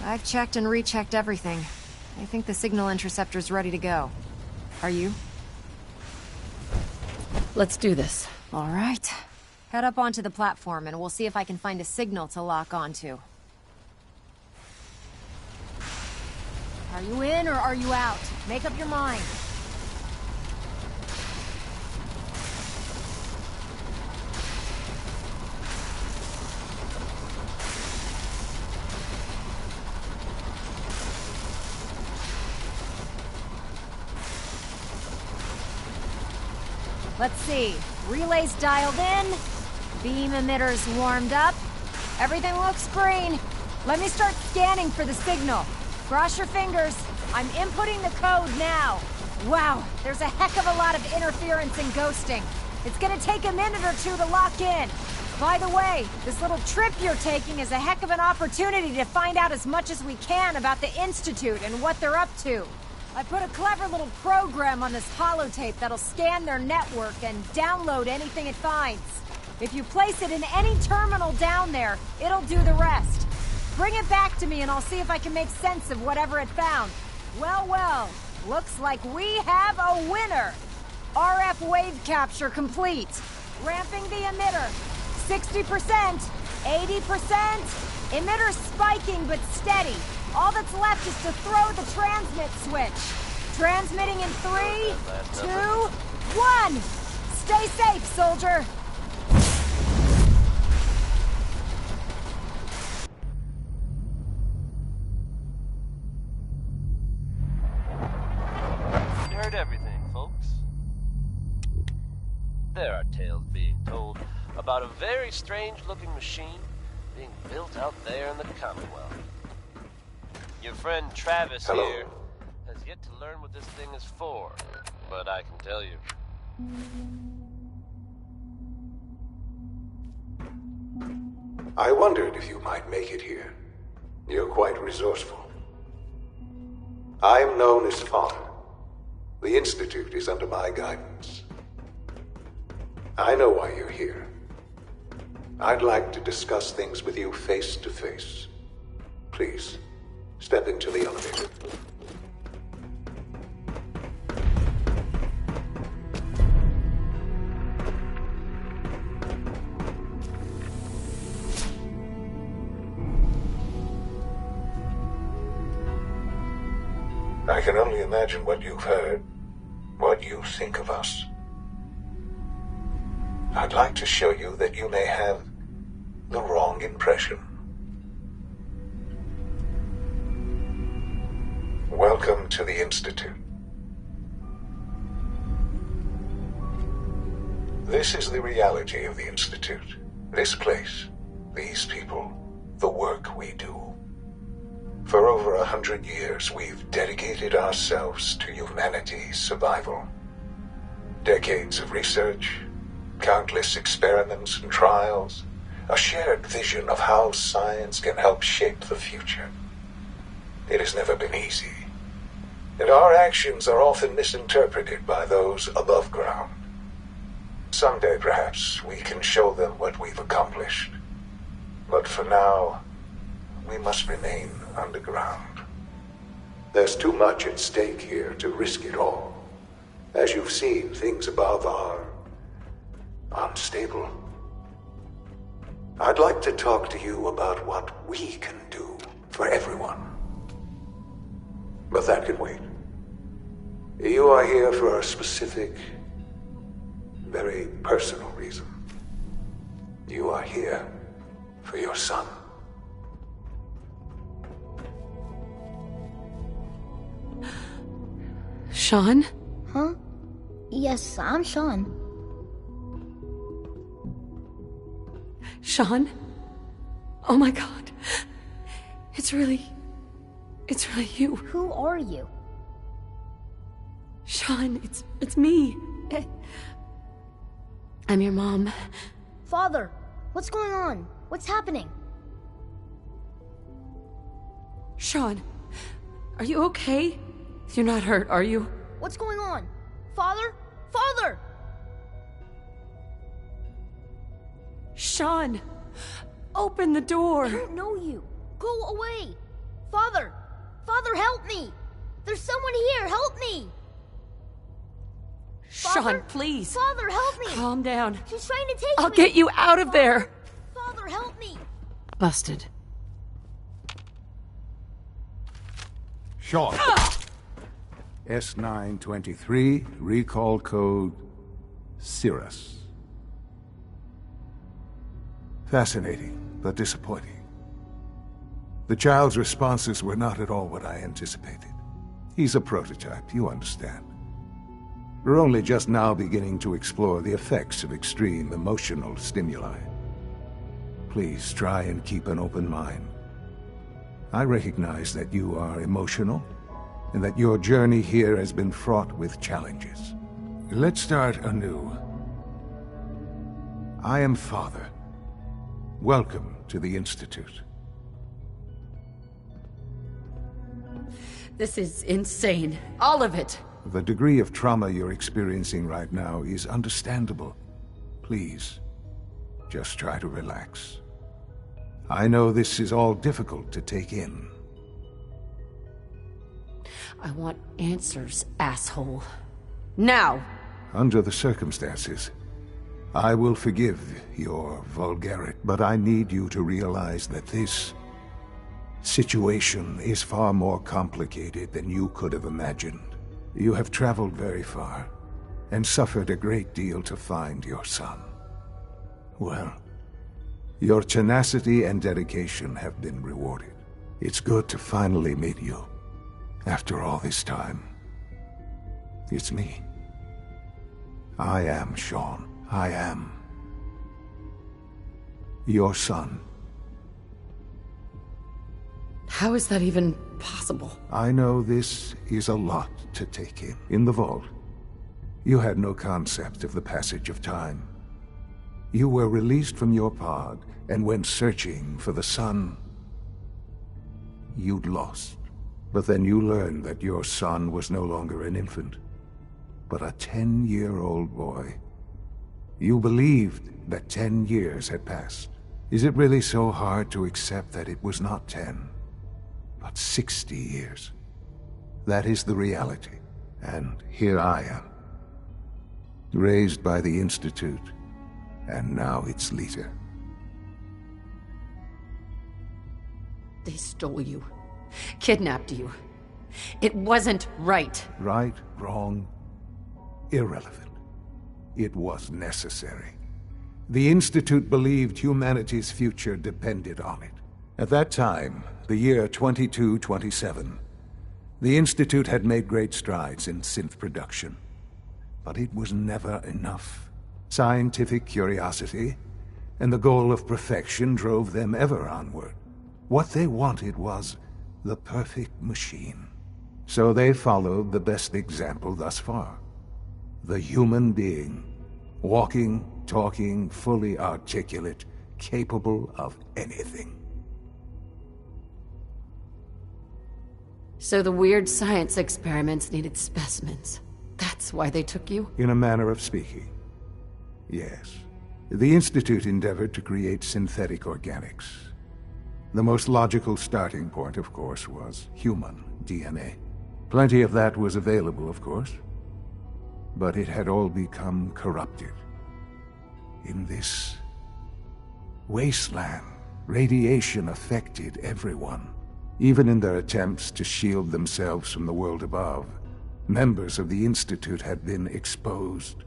I've checked and rechecked everything. I think the signal interceptor's ready to go. Are you? Let's do this. All right. Head up onto the platform and we'll see if I can find a signal to lock onto. Are you in or are you out? Make up your mind. Let's see. Relays dialed in. Beam emitters warmed up. Everything looks green. Let me start scanning for the signal. Cross your fingers. I'm inputting the code now. Wow, there's a heck of a lot of interference and ghosting. It's gonna take a minute or two to lock in. By the way, this little trip you're taking is a heck of an opportunity to find out as much as we can about the Institute and what they're up to. I put a clever little program on this holotape that'll scan their network and download anything it finds. If you place it in any terminal down there, it'll do the rest. Bring it back to me and I'll see if I can make sense of whatever it found. Well, well, looks like we have a winner. RF wave capture complete. Ramping the emitter. 60%, 80%. Emitter spiking but steady. All that's left is to throw the transmit switch. Transmitting in 3, 2, 1. Stay safe, soldier. You heard everything, folks. There are tales being told about a very strange-looking machine being built out there in the Commonwealth. Your friend Travis here has yet to learn what this thing is for, but I can tell you. I wondered if you might make it here. You're quite resourceful. I'm known as Father. The Institute is under my guidance. I know why you're here. I'd like to discuss things with you face to face. Please. Step into the elevator. I can only imagine what you've heard, what you think of us. I'd like to show you that you may have the wrong impression. Welcome to the Institute. This is the reality of the Institute. This place, these people, the work we do. For over 100 years, we've dedicated ourselves to humanity's survival. Decades of research, countless experiments and trials, a shared vision of how science can help shape the future. It has never been easy. And our actions are often misinterpreted by those above ground. Someday, perhaps, we can show them what we've accomplished. But for now, we must remain underground. There's too much at stake here to risk it all. As you've seen, things above are unstable. I'd like to talk to you about what we can do for everyone. But that can wait. You are here for a specific, very personal reason. You are here for your son. Shawn? Huh? Yes, I'm Shawn. Shawn? Oh my god. It's really you. Who are you? Shawn, it's me. I'm your mom. Father, what's going on? What's happening? Shawn, are you okay? You're not hurt, are you? What's going on? Father? Father! Shawn, open the door. I don't know you. Go away. Father! Father, help me! There's someone here, help me! Shawn, Father? please. Father, help me! Calm down. She's trying to take I'll me! get you out of there! Father, help me! Busted. Shawn. S923, recall code Cirrus. Fascinating, but disappointing. The child's responses were not at all what I anticipated. He's a prototype, you understand. We're only just now beginning to explore the effects of extreme emotional stimuli. Please try and keep an open mind. I recognize that you are emotional, and that your journey here has been fraught with challenges. Let's start anew. I am Father. Welcome to the Institute. This is insane. All of it. The degree of trauma you're experiencing right now is understandable. Please, just try to relax. I know this is all difficult to take in. I want answers, asshole. Now! Under the circumstances, I will forgive your vulgarity, but I need you to realize that this situation is far more complicated than you could have imagined. You have traveled very far, and suffered a great deal to find your son. Well, your tenacity and dedication have been rewarded. It's good to finally meet you. After all this time, it's me. I am Shawn. I am your son. How is that even possible? I know this is a lot to take in. In the vault, you had no concept of the passage of time. You were released from your pod and went searching for the son you'd lost. But then you learned that your son was no longer an infant, but a 10-year-old boy. You believed that 10 years had passed. Is it really so hard to accept that it was not 10, but 60 years? That is the reality. And here I am, raised by the Institute, and now its leader. They stole you. Kidnapped you. It wasn't right. Right, wrong, irrelevant. It was necessary. The Institute believed humanity's future depended on it. At that time, the year 2227, the Institute had made great strides in synth production. But it was never enough. Scientific curiosity and the goal of perfection drove them ever onward. What they wanted was the perfect machine. So they followed the best example thus far. The human being. Walking, talking, fully articulate, capable of anything. So the weird science experiments needed specimens. That's why they took you? In a manner of speaking, yes. The Institute endeavored to create synthetic organics. The most logical starting point, of course, was human DNA. Plenty of that was available, of course. But it had all become corrupted. In this wasteland, radiation affected everyone. Even in their attempts to shield themselves from the world above, members of the Institute had been exposed.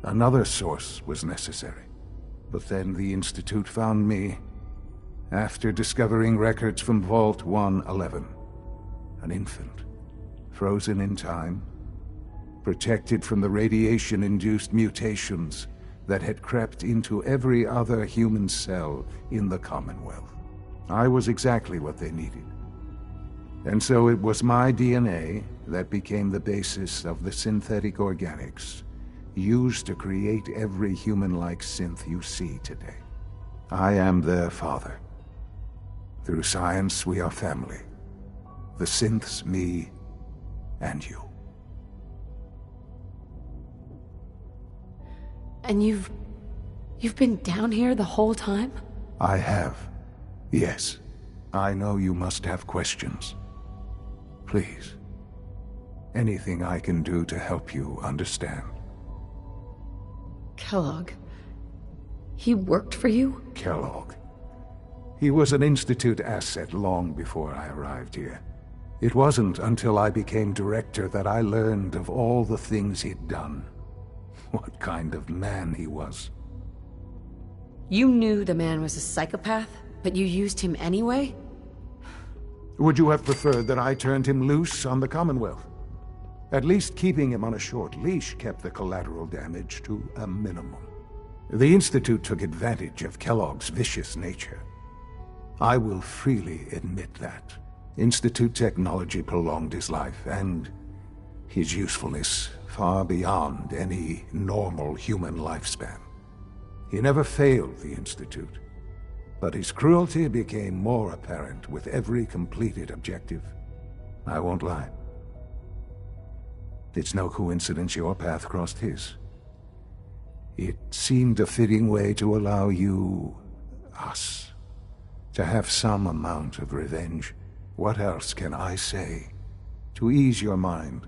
Another source was necessary. But then the Institute found me, after discovering records from Vault 111. An infant, frozen in time, protected from the radiation-induced mutations that had crept into every other human cell in the Commonwealth. I was exactly what they needed. And so it was my DNA that became the basis of the synthetic organics used to create every human-like synth you see today. I am their father. Through science, we are family. The synths, me, and you. And you've been down here the whole time? I have, yes. I know you must have questions. Please. Anything I can do to help you understand. Kellogg. He worked for you? Kellogg. He was an Institute asset long before I arrived here. It wasn't until I became director that I learned of all the things he'd done. What kind of man he was. You knew the man was a psychopath, but you used him anyway? Would you have preferred that I turned him loose on the Commonwealth? At least keeping him on a short leash kept the collateral damage to a minimum. The Institute took advantage of Kellogg's vicious nature. I will freely admit that. Institute technology prolonged his life, and his usefulness far beyond any normal human lifespan. He never failed the Institute, but his cruelty became more apparent with every completed objective. I won't lie. It's no coincidence your path crossed his. It seemed a fitting way to allow you, us, to have some amount of revenge. What else can I say to ease your mind?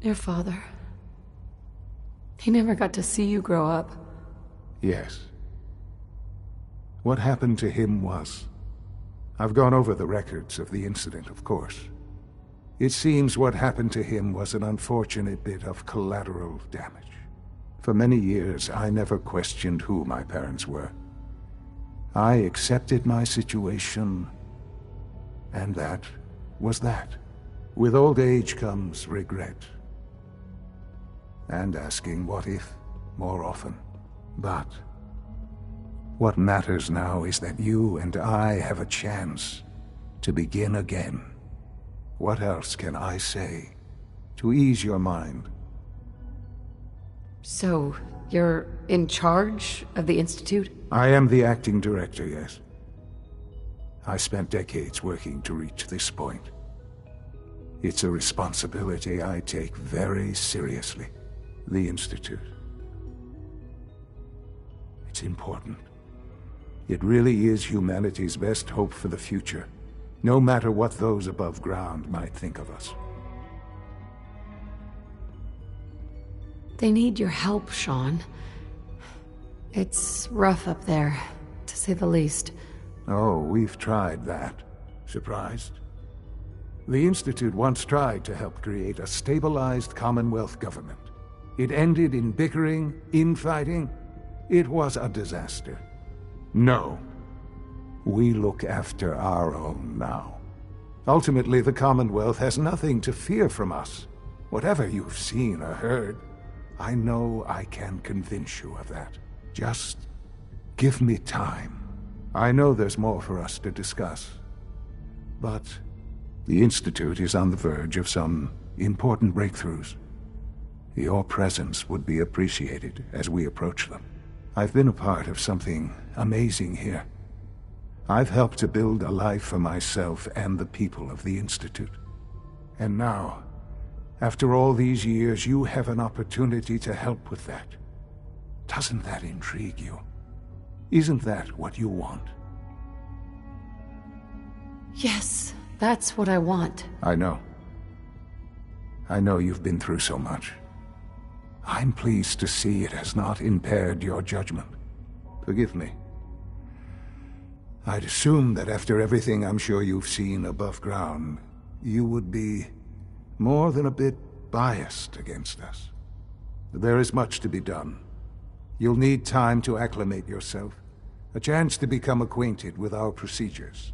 Your father. He never got to see you grow up. Yes. What happened to him was... I've gone over the records of the incident, of course. It seems what happened to him was an unfortunate bit of collateral damage. For many years, I never questioned who my parents were. I accepted my situation, and that was that. With old age comes regret. And asking what if more often. But what matters now is that you and I have a chance to begin again. What else can I say to ease your mind? So, you're in charge of the Institute? I am the acting director, yes. I spent decades working to reach this point. It's a responsibility I take very seriously. The Institute. It's important. It really is humanity's best hope for the future, no matter what those above ground might think of us. They need your help, Shawn. It's rough up there, to say the least. Oh, we've tried that. Surprised? The Institute once tried to help create a stabilized Commonwealth government. It ended in bickering, infighting. It was a disaster. No. We look after our own now. Ultimately, the Commonwealth has nothing to fear from us. Whatever you've seen or heard, I know I can convince you of that. Just give me time. I know there's more for us to discuss. But the Institute is on the verge of some important breakthroughs. Your presence would be appreciated as we approach them. I've been a part of something amazing here. I've helped to build a life for myself and the people of the Institute. And now, after all these years, you have an opportunity to help with that. Doesn't that intrigue you? Isn't that what you want? Yes, that's what I want. I know. I know you've been through so much. I'm pleased to see it has not impaired your judgment. Forgive me. I'd assumed that after everything I'm sure you've seen above ground, you would be more than a bit biased against us. There is much to be done. You'll need time to acclimate yourself, a chance to become acquainted with our procedures.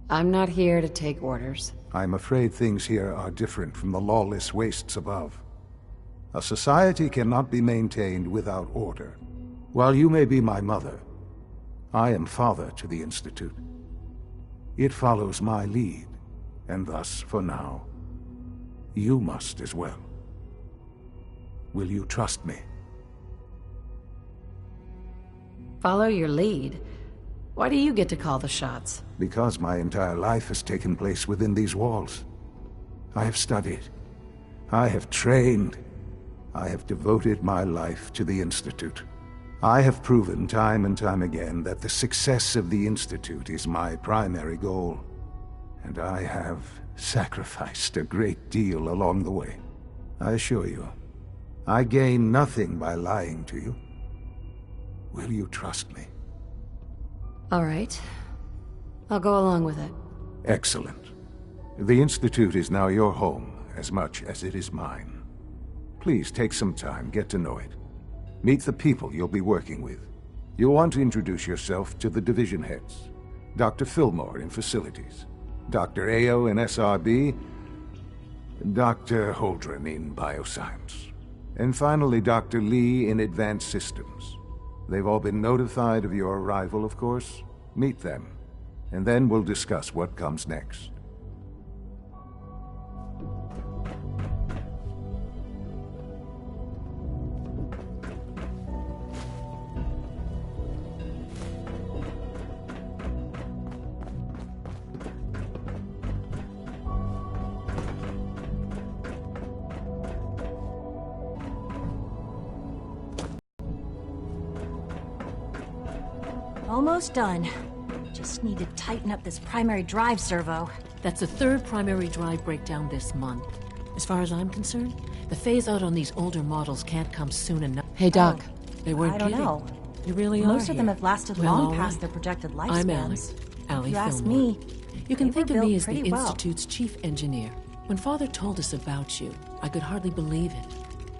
I'm not here to take orders. I'm afraid things here are different from the lawless wastes above. A society cannot be maintained without order. While you may be my mother, I am father to the Institute. It follows my lead, and thus, for now, you must as well. Will you trust me? Follow your lead? Why do you get to call the shots? Because my entire life has taken place within these walls. I have studied. I have trained. I have devoted my life to the Institute. I have proven time and time again that the success of the Institute is my primary goal. And I have sacrificed a great deal along the way. I assure you, I gain nothing by lying to you. Will you trust me? All right. I'll go along with it. Excellent. The Institute is now your home as much as it is mine. Please take some time, get to know it. Meet the people you'll be working with. You'll want to introduce yourself to the division heads. Dr. Fillmore in Facilities, Dr. Ao in SRB, Dr. Holdren in Bioscience, and finally Dr. Lee in Advanced Systems. They've all been notified of your arrival, of course. Meet them, and then we'll discuss what comes next. Almost done. Just need to tighten up this primary drive servo. That's the third primary drive breakdown this month. As far as I'm concerned, the phase-out on these older models can't come soon enough. Hey, Doc. They weren't I don't kidding. know. You really are Most of them here. have lasted Well, long all past right. their projected lifespans. I'm Allie. Allie If you ask Fillmore. me, You can they think were of me built as the pretty well. Institute's chief engineer. When Father told us about you, I could hardly believe it.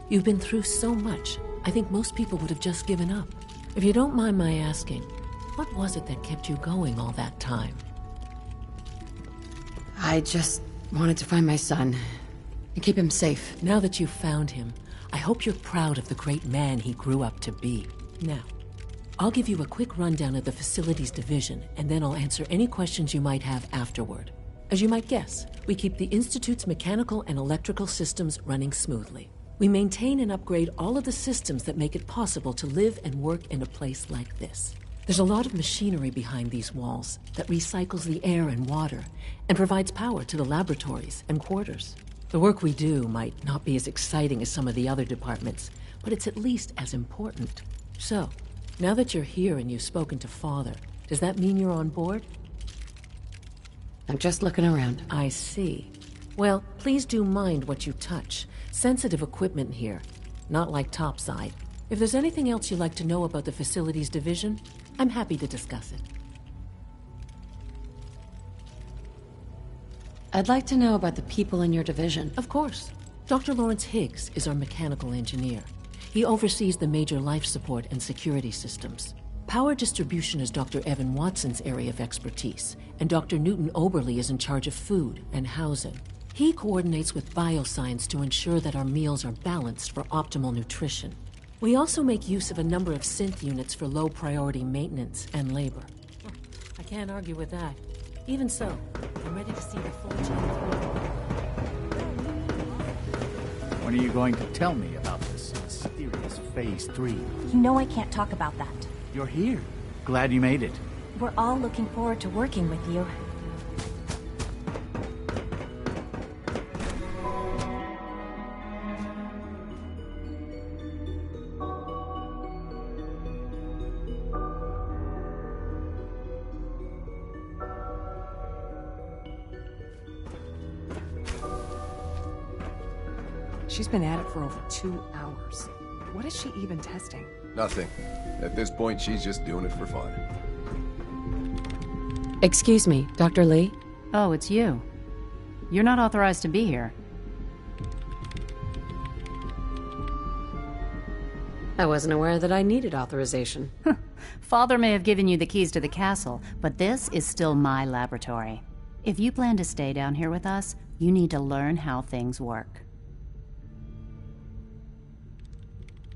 You've been through so much, I think most people would have just given up. If you don't mind my asking, what was it that kept you going all that time? I just wanted to find my son and keep him safe. Now that you've found him, I hope you're proud of the great man he grew up to be. Now, I'll give you a quick rundown of the Facilities Division, and then I'll answer any questions you might have afterward. As you might guess, we keep the Institute's mechanical and electrical systems running smoothly. We maintain and upgrade all of the systems that make it possible to live and work in a place like this. There's a lot of machinery behind these walls that recycles the air and water and provides power to the laboratories and quarters. The work we do might not be as exciting as some of the other departments, but it's at least as important. So, now that you're here and you've spoken to Father, does that mean you're on board? I'm just looking around. I see. Well, please do mind what you touch. Sensitive equipment here, not like topside. If there's anything else you'd like to know about the Facilities Division, I'm happy to discuss it. I'd like to know about the people in your division. Of course. Dr. Lawrence Higgs is our mechanical engineer. He oversees the major life support and security systems. Power distribution is Dr. Evan Watson's area of expertise, and Dr. Newton Oberly is in charge of food and housing. He coordinates with bioscience to ensure that our meals are balanced for optimal nutrition. We also make use of a number of synth units for low-priority maintenance and labor. I can't argue with that. Even so, I'm ready to see the full chain through. When are you going to tell me about this mysterious Phase 3? You know I can't talk about that. You're here. Glad you made it. We're all looking forward to working with you. She's been at it for over 2 hours. What is she even testing? Nothing. At this point, she's just doing it for fun. Excuse me, Dr. Lee? Oh, it's you. You're not authorized to be here. I wasn't aware that I needed authorization. Father may have given you the keys to the castle, but this is still my laboratory. If you plan to stay down here with us, you need to learn how things work.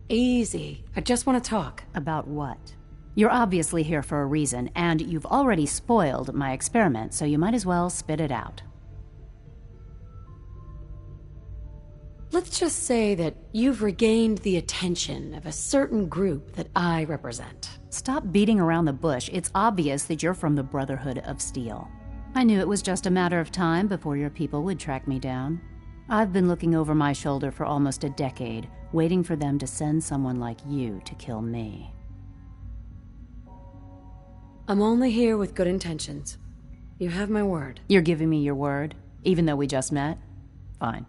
Easy. I just want to talk. About what? You're obviously here for a reason, and you've already spoiled my experiment, so you might as well spit it out. Let's just say that you've regained the attention of a certain group that I represent. Stop beating around the bush. It's obvious that you're from the Brotherhood of Steel. I knew it was just a matter of time before your people would track me down. I've been looking over my shoulder for almost a decade, waiting for them to send someone like you to kill me. I'm only here with good intentions. You have my word. You're giving me your word, even though we just met? Fine.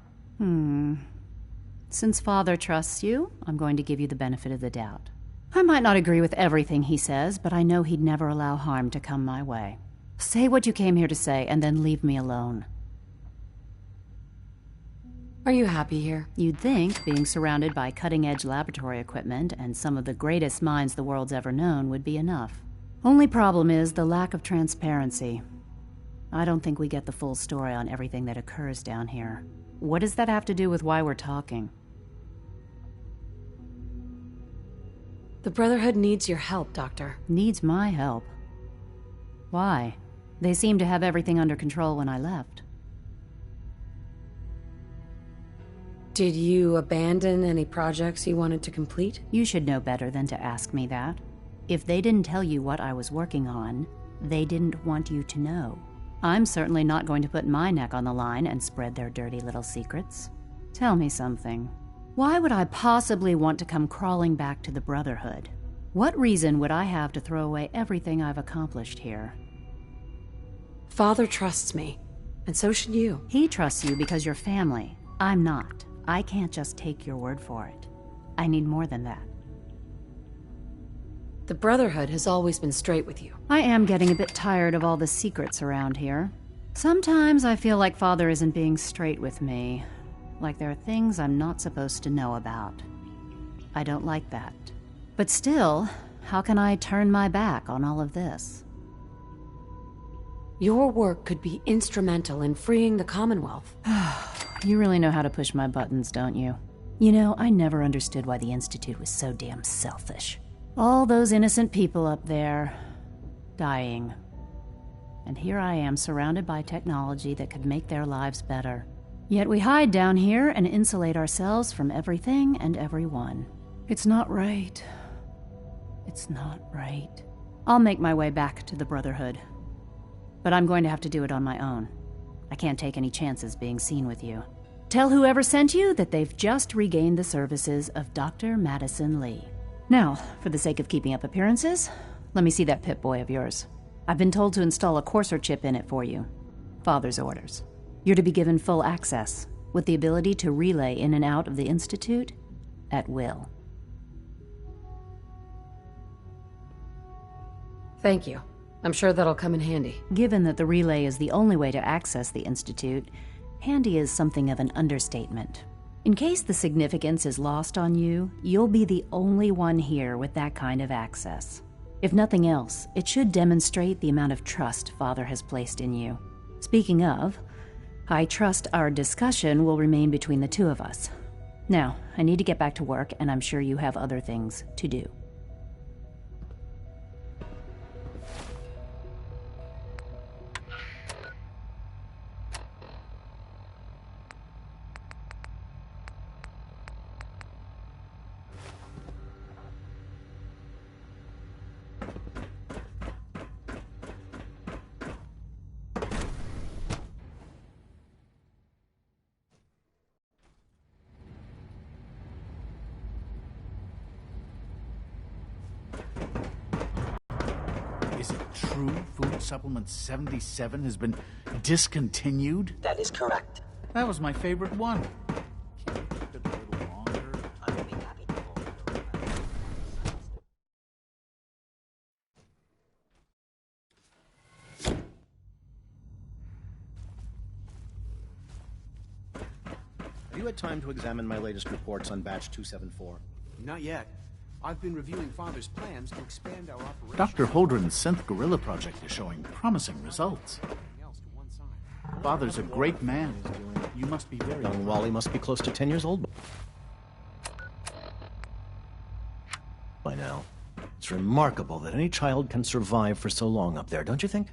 Since Father trusts you, I'm going to give you the benefit of the doubt. I might not agree with everything he says, but I know he'd never allow harm to come my way. Say what you came here to say, and then leave me alone. Are you happy here? You'd think being surrounded by cutting-edge laboratory equipment and some of the greatest minds the world's ever known would be enough. Only problem is the lack of transparency. I don't think we get the full story on everything that occurs down here. What does that have to do with why we're talking? The Brotherhood needs your help, Doctor. Needs my help? Why? They seemed to have everything under control when I left. Did you abandon any projects you wanted to complete? You should know better than to ask me that. If they didn't tell you what I was working on, they didn't want you to know. I'm certainly not going to put my neck on the line and spread their dirty little secrets. Tell me something. Why would I possibly want to come crawling back to the Brotherhood? What reason would I have to throw away everything I've accomplished here? Father trusts me, and so should you. He trusts you because you're family. I'm not. I can't just take your word for it. I need more than that. The Brotherhood has always been straight with you. I am getting a bit tired of all the secrets around here. Sometimes I feel like Father isn't being straight with me. Like there are things I'm not supposed to know about. I don't like that. But still, how can I turn my back on all of this? Your work could be instrumental in freeing the Commonwealth. You really know how to push my buttons, don't you? You know, I never understood why the Institute was so damn selfish. All those innocent people up there, dying. And here I am surrounded by technology that could make their lives better. Yet we hide down here and insulate ourselves from everything and everyone. It's not right. It's not right. I'll make my way back to the Brotherhood. But I'm going to have to do it on my own. I can't take any chances being seen with you. Tell whoever sent you that they've just regained the services of Dr. Madison Lee. Now, for the sake of keeping up appearances, let me see that Pip-Boy of yours. I've been told to install a courser chip in it for you. Father's orders. You're to be given full access, with the ability to relay in and out of the Institute at will. Thank you. I'm sure that'll come in handy. Given that the relay is the only way to access the Institute, handy is something of an understatement. In case the significance is lost on you, you'll be the only one here with that kind of access. If nothing else, it should demonstrate the amount of trust Father has placed in you. Speaking of, I trust our discussion will remain between the two of us. Now, I need to get back to work, and I'm sure you have other things to do. Is it true Food Supplement 77 has been discontinued? That is correct. That was my favorite one. Can you keep it a little longer? I will be happy to fulfill Have you had time to examine my latest reports on Batch 274? Not yet. I've been reviewing Father's plans to expand our operation. Dr. Holdren's synth gorilla project is showing promising results. Father's a great man. You must be very... Young Wally must be close to 10 years old by now. It's remarkable that any child can survive for so long up there, don't you think?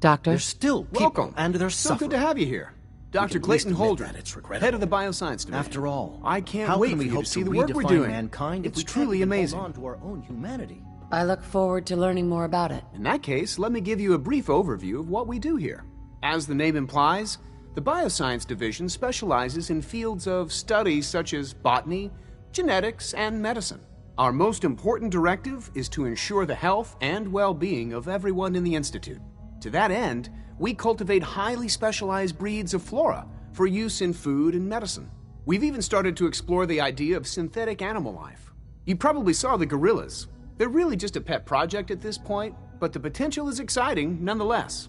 Doctor? They're still people, welcome, and they're so suffering. good to have you here. Dr. Clayton Holdren, it's regrettable. head of the Bioscience Division. After all, I can't how wait can we for you hope to see to the work we're redefine doing. mankind if It's we can't truly even amazing. hold on to our own humanity? I look forward to learning more about it. In that case, let me give you a brief overview of what we do here. As the name implies, the Bioscience Division specializes in fields of studies such as botany, genetics, and medicine. Our most important directive is to ensure the health and well-being of everyone in the Institute. To that end, we cultivate highly specialized breeds of flora for use in food and medicine. We've even started to explore the idea of synthetic animal life. You probably saw the gorillas. They're really just a pet project at this point, but the potential is exciting nonetheless.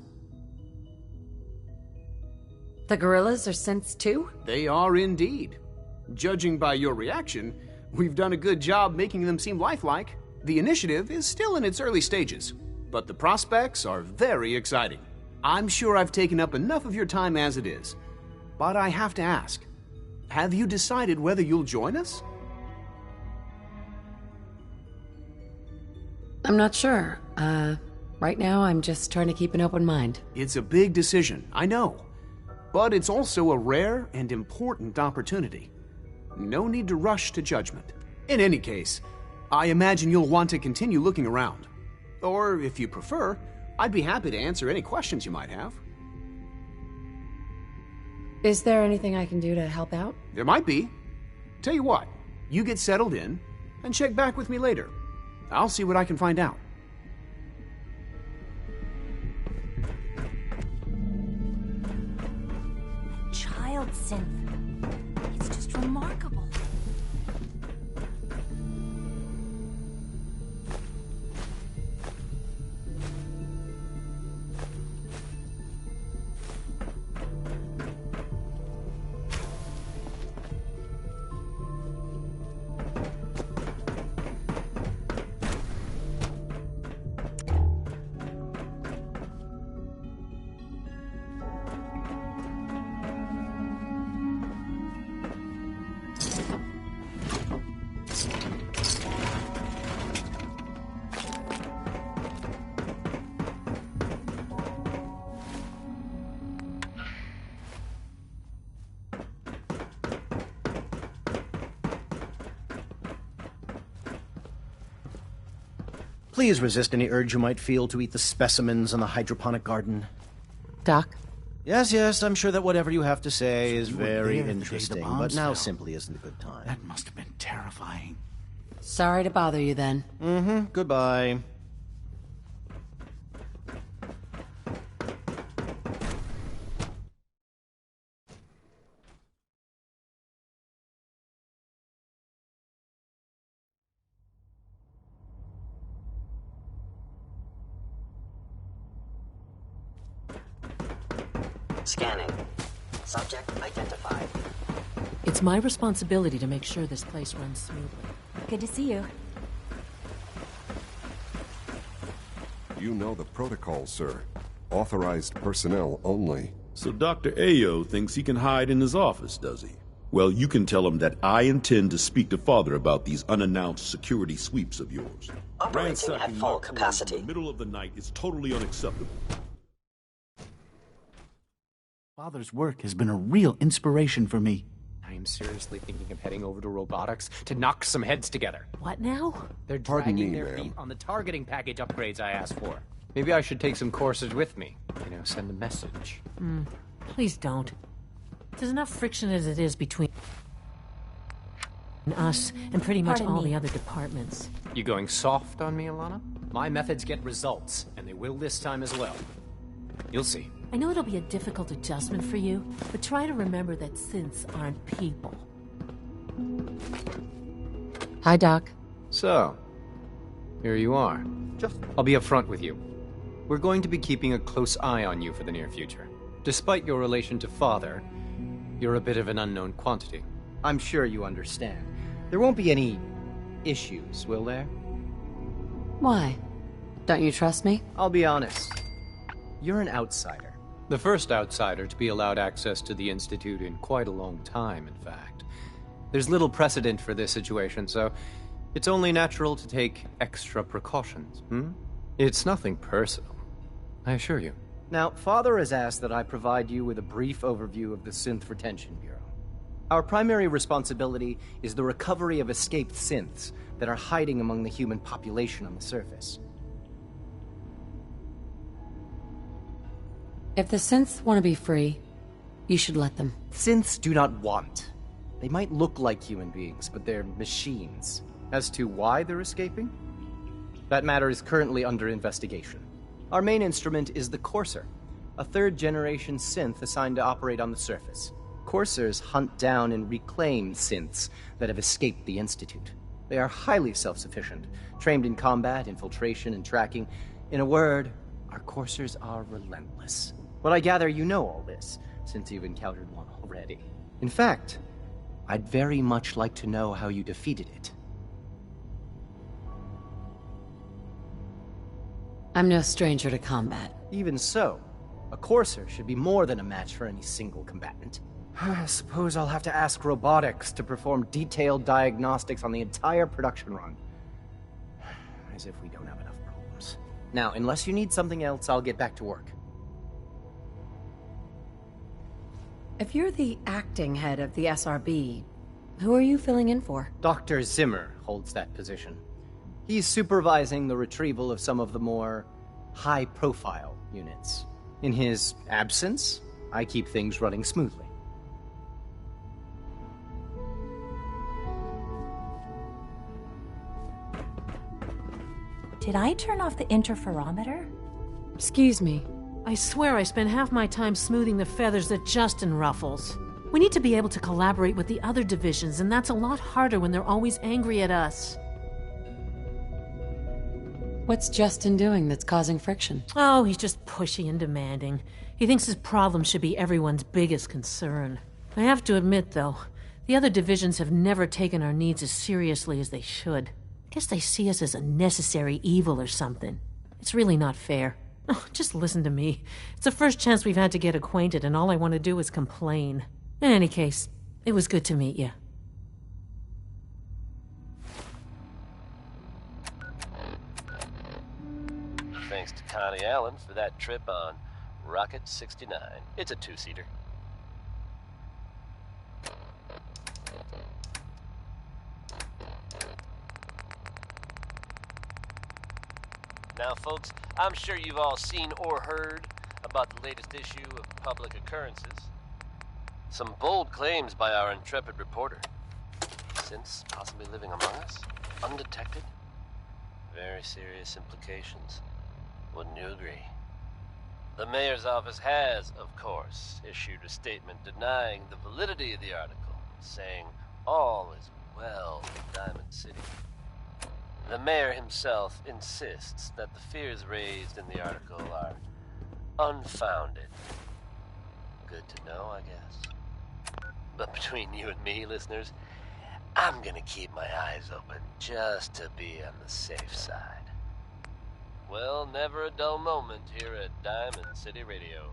The gorillas are synths too? They are indeed. Judging by your reaction, we've done a good job making them seem lifelike. The initiative is still in its early stages, but the prospects are very exciting. I'm sure I've taken up enough of your time as it is, but I have to ask, have you decided whether you'll join us? I'm not sure. Right now I'm just trying to keep an open mind. It's a big decision, I know, but it's also a rare and important opportunity. No need to rush to judgment. In any case, I imagine you'll want to continue looking around. Or, if you prefer, I'd be happy to answer any questions you might have. Is there anything I can do to help out? There might be. Tell you what, you get settled in, and check back with me later. I'll see what I can find out. Child synth. It's just remarkable. Please resist any urge you might feel to eat the specimens in the hydroponic garden. Doc? Yes, I'm sure that whatever you have to say So is you were very there the day the interesting, bombs but now fell. simply isn't a good time. That must have been terrifying. Sorry to bother you then. Goodbye. Scanning. Subject identified. It's my responsibility to make sure this place runs smoothly. Good to see you. You know the protocol, sir. Authorized personnel only. So Dr. Ayo thinks he can hide in his office, does he? Well, you can tell him that I intend to speak to Father about these unannounced security sweeps of yours. Operating at Ransacking full my quarters capacity. in the middle of the night is totally unacceptable. Father's work has been a real inspiration for me. I am seriously thinking of heading over to robotics to knock some heads together. What now? They're Pardon dragging me, their ma'am. feet on the targeting package upgrades I asked for. Maybe I should take some courses with me. Send a message. Please don't. There's enough friction as it is between us and pretty much Pardon all me. the other departments. You going soft on me, Alana? My methods get results, and they will this time as well. You'll see. I know it'll be a difficult adjustment for you, but try to remember that synths aren't people. Hi, Doc. So, here you are. I'll be upfront with you. We're going to be keeping a close eye on you for the near future. Despite your relation to Father, you're a bit of an unknown quantity. I'm sure you understand. There won't be any issues, will there? Why? Don't you trust me? I'll be honest. You're an outsider. The first outsider to be allowed access to the Institute in quite a long time, in fact. There's little precedent for this situation, so it's only natural to take extra precautions, It's nothing personal, I assure you. Now, Father has asked that I provide you with a brief overview of the Synth Retention Bureau. Our primary responsibility is the recovery of escaped synths that are hiding among the human population on the surface. If the synths want to be free, you should let them. Synths do not want. They might look like human beings, but they're machines. As to why they're escaping? That matter is currently under investigation. Our main instrument is the Courser, a third-generation synth assigned to operate on the surface. Coursers hunt down and reclaim synths that have escaped the Institute. They are highly self-sufficient, trained in combat, infiltration, and tracking. In a word, our Coursers are relentless. But I gather you know all this, since you've encountered one already. In fact, I'd very much like to know how you defeated it. I'm no stranger to combat. Even so, a Courser should be more than a match for any single combatant. I suppose I'll have to ask robotics to perform detailed diagnostics on the entire production run. As if we don't have enough problems. Now, unless you need something else, I'll get back to work. If you're the acting head of the SRB, who are you filling in for? Dr. Zimmer holds that position. He's supervising the retrieval of some of the more high-profile units. In his absence, I keep things running smoothly. Did I turn off the interferometer? Excuse me. I swear I spend half my time smoothing the feathers that Justin ruffles. We need to be able to collaborate with the other divisions, and that's a lot harder when they're always angry at us. What's Justin doing that's causing friction? Oh, he's just pushy and demanding. He thinks his problem should be everyone's biggest concern. I have to admit, though, the other divisions have never taken our needs as seriously as they should. I guess they see us as a necessary evil or something. It's really not fair. Oh, just listen to me. It's the first chance we've had to get acquainted, and all I want to do is complain. In any case, it was good to meet you. Thanks to Connie Allen for that trip on Rocket 69. It's a two-seater. Now, folks, I'm sure you've all seen or heard about the latest issue of Public Occurrences. Some bold claims by our intrepid reporter. Synths possibly living among us, undetected. Very serious implications. Wouldn't you agree? The mayor's office has, of course, issued a statement denying the validity of the article, saying all is well in Diamond City. The mayor himself insists that the fears raised in the article are unfounded. Good to know, I guess. But between you and me, listeners, I'm gonna keep my eyes open just to be on the safe side. Well, never a dull moment here at Diamond City Radio.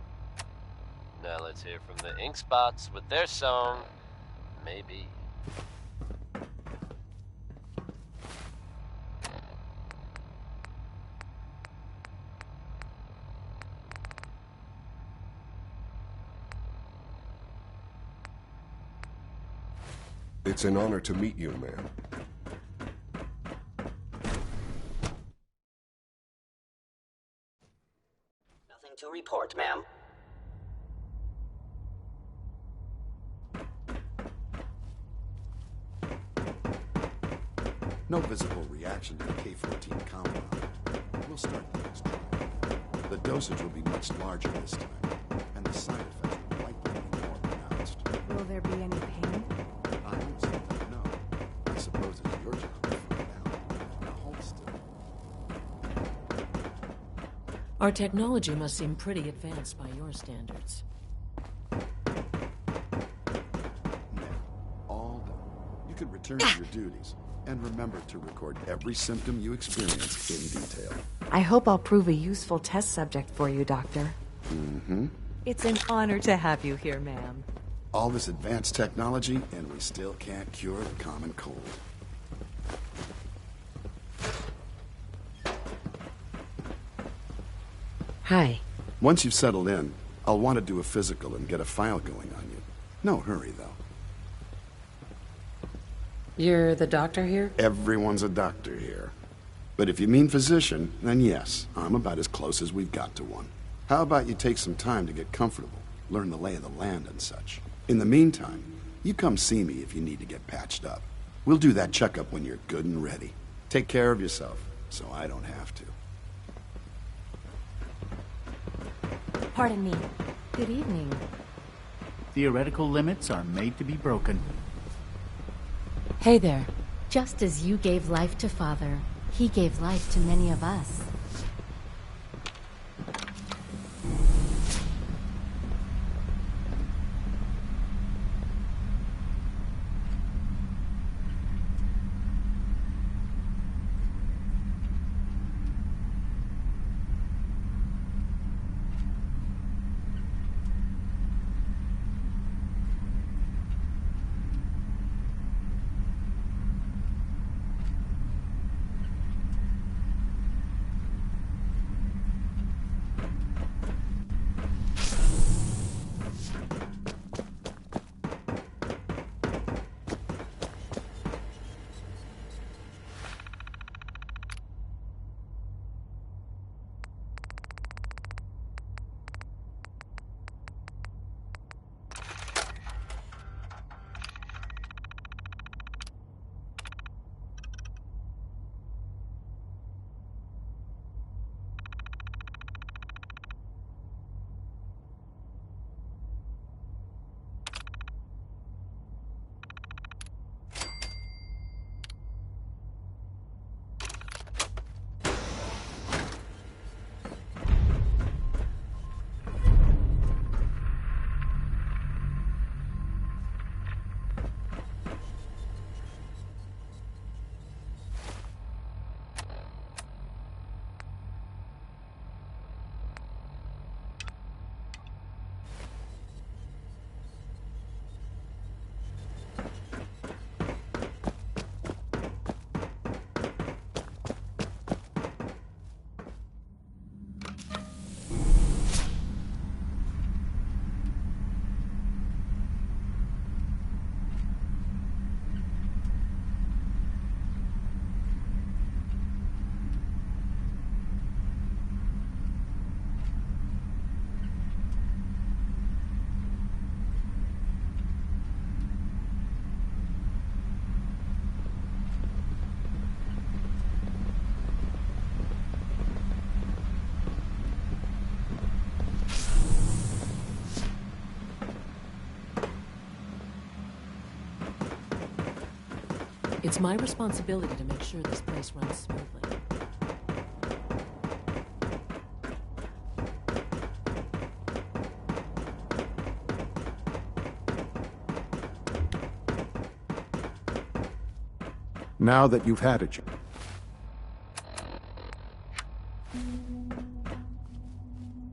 Now let's hear from the Ink Spots with their song, Maybe. It's an honor to meet you, ma'am. Nothing to report, ma'am. No visible reaction to the K-14 compound. We'll start the next trial. The dosage will be much larger this time, and the side effects will likely be more pronounced. Will there be any pain? I don't simply know. I suppose it's your job to find out. Now hold still. Our technology must seem pretty advanced by your standards. Now, all done. You can return to your duties. And remember to record every symptom you experience in detail. I hope I'll prove a useful test subject for you, Doctor. Mm-hmm. It's an honor to have you here, ma'am. All this advanced technology, and we still can't cure the common cold. Hi. Once you've settled in, I'll want to do a physical and get a file going on you. No hurry, though. You're the doctor here? Everyone's a doctor here. But if you mean physician, then yes, I'm about as close as we've got to one. How about you take some time to get comfortable, learn the lay of the land and such? In the meantime, you come see me if you need to get patched up. We'll do that checkup when you're good and ready. Take care of yourself, so I don't have to. Pardon me. Good evening. Theoretical limits are made to be broken. Hey there. Just as you gave life to Father, he gave life to many of us. It's my responsibility to make sure this place runs smoothly. Now that you've had a chance.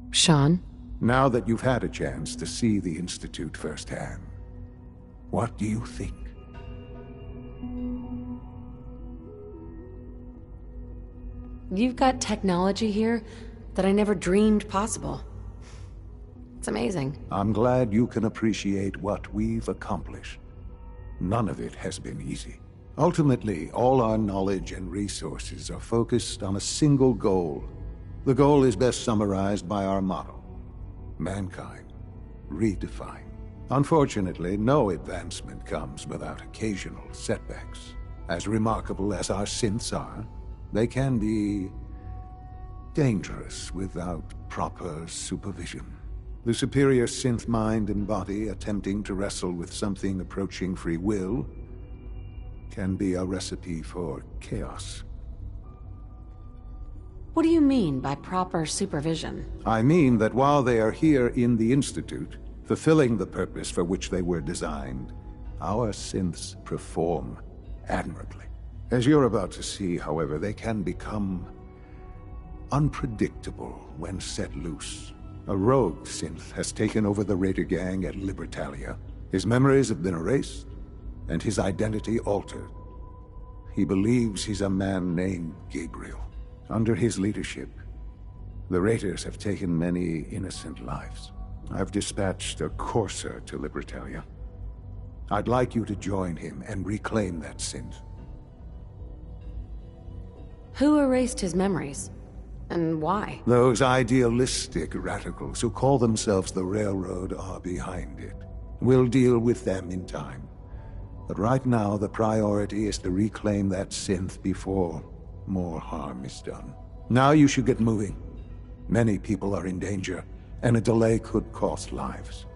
Shawn? Now that you've had a chance to see the Institute firsthand, what do you think? You've got technology here that I never dreamed possible. It's amazing. I'm glad you can appreciate what we've accomplished. None of it has been easy. Ultimately, all our knowledge and resources are focused on a single goal. The goal is best summarized by our motto: mankind, redefined. Unfortunately, no advancement comes without occasional setbacks. As remarkable as our synths are, they can be dangerous without proper supervision. The superior synth mind and body attempting to wrestle with something approaching free will can be a recipe for chaos. What do you mean by proper supervision? I mean that while they are here in the Institute, fulfilling the purpose for which they were designed, our synths perform admirably. As you're about to see, however, they can become unpredictable when set loose. A rogue synth has taken over the Raider gang at Libertalia. His memories have been erased, and his identity altered. He believes he's a man named Gabriel. Under his leadership, the Raiders have taken many innocent lives. I've dispatched a courser to Libertalia. I'd like you to join him and reclaim that synth. Who erased his memories? And why? Those idealistic radicals who call themselves the Railroad are behind it. We'll deal with them in time. But right now, the priority is to reclaim that synth before more harm is done. Now you should get moving. Many people are in danger, and a delay could cost lives.